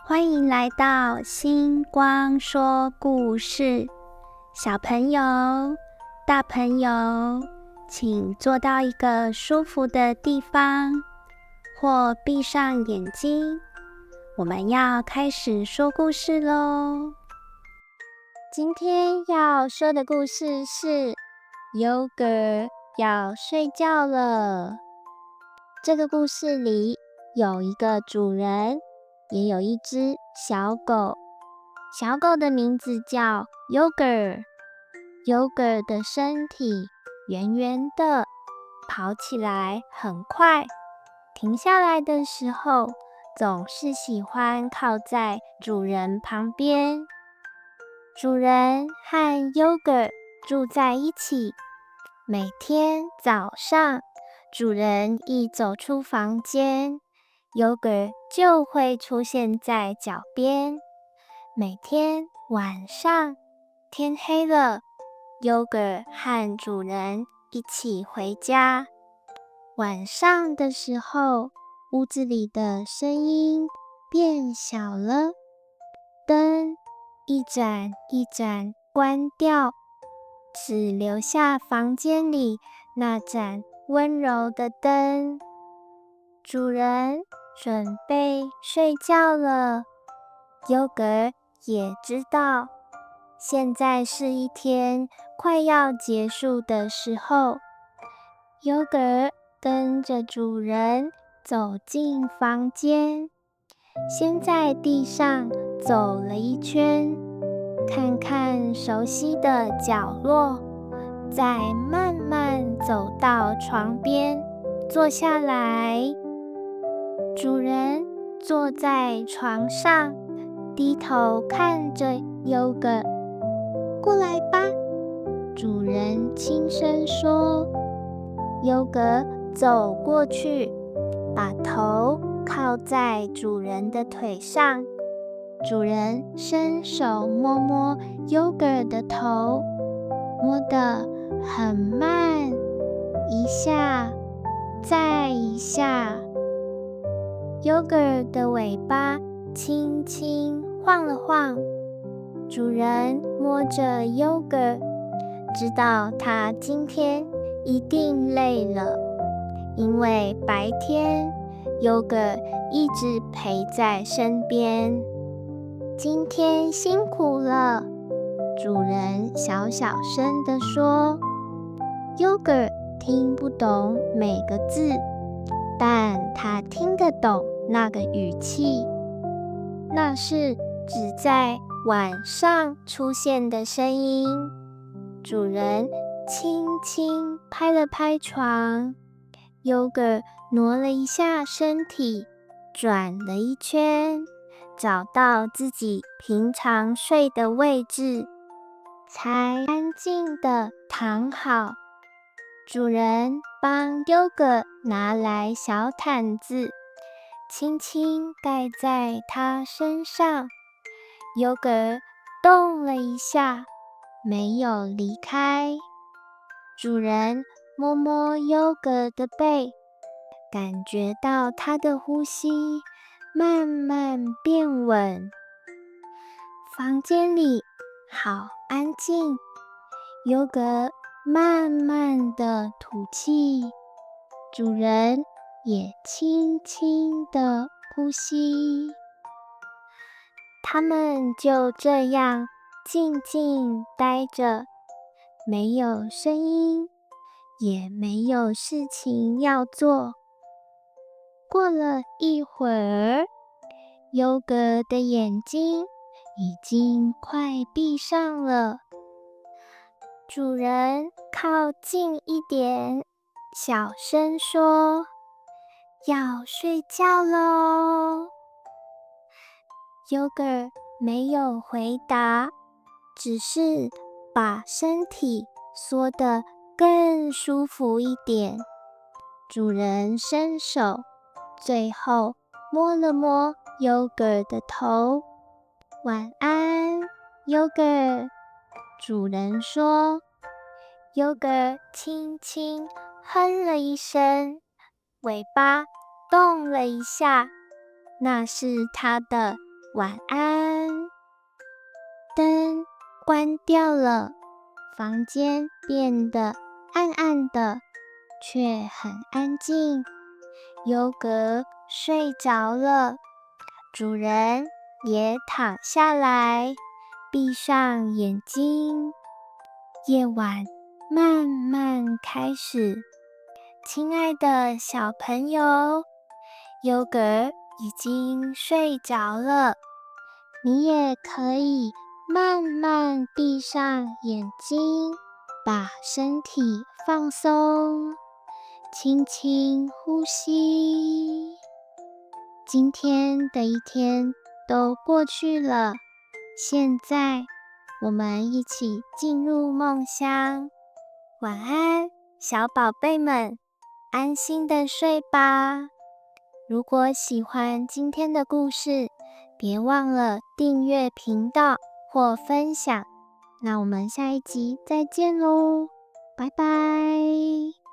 欢迎来到星光说故事。小朋友、大朋友，请坐到一个舒服的地方，或闭上眼睛。我们要开始说故事咯。今天要说的故事是Yogurt要睡觉了。这个故事里有一个主人，也有一只小狗。小狗的名字叫 Yogurt。Yogurt 的身体圆圆的，跑起来很快，停下来的时候总是喜欢靠在主人旁边。主人和 Yogurt 住在一起，每天早上主人一走出房间， Yogurt 就会出现在脚边。每天晚上天黑了， Yogurt 和主人一起回家。晚上的时候，屋子里的声音变小了，灯一盏一盏关掉，只留下房间里那盏温柔的灯。主人准备睡觉了， Yogurt 也知道现在是一天快要结束的时候。 Yogurt 跟着主人走进房间，先在地上走了一圈，看看熟悉的角落，再慢慢走到床边坐下来。主人坐在床上，低头看着 Yogurt。 过来吧，主人轻声说。 Yogurt 走过去，把头靠在主人的腿上。主人伸手摸摸 Yogurt 的头，摸得很慢，一下再一下。 Yogurt 的尾巴轻轻晃了晃，主人摸着 Yogurt， 知道他今天一定累了，因为白天 Yogurt 一直陪在身边。今天辛苦了，主人小小声地说。 Yogurt 听不懂每个字，但他听得懂那个语气，那是只在晚上出现的声音。主人轻轻拍了拍床， Yogurt 挪了一下身体，转了一圈，找到自己平常睡的位置，才安静地躺好。主人帮 Yogurt 拿来小毯子，轻轻盖在他身上。 Yogurt 动了一下，没有离开。主人摸摸 Yogurt 的背，感觉到他的呼吸慢慢变稳。房间里好安静， Yogurt 慢慢的吐气，主人也轻轻的呼吸。他们就这样静静待着，没有声音，也没有事情要做。过了一会儿， Yogurt 的眼睛已经快闭上了。主人靠近一点，小声说：“要睡觉咯。” Yogurt 没有回答，只是把身体缩得更舒服一点。主人伸手，最后摸了摸 Yogurt 的头。晚安 Yogurt， 主人说。 Yogurt 轻轻哼了一声，尾巴动了一下，那是它的晚安。灯关掉了，房间变得暗暗的，却很安静。优格睡着了，主人也躺下来，闭上眼睛。夜晚慢慢开始。亲爱的小朋友，优格已经睡着了，你也可以慢慢闭上眼睛，把身体放松，轻轻呼吸。今天的一天都过去了，现在我们一起进入梦乡。晚安，小宝贝们，安心的睡吧。如果喜欢今天的故事，别忘了订阅频道或分享。那我们下一集再见喽，拜拜。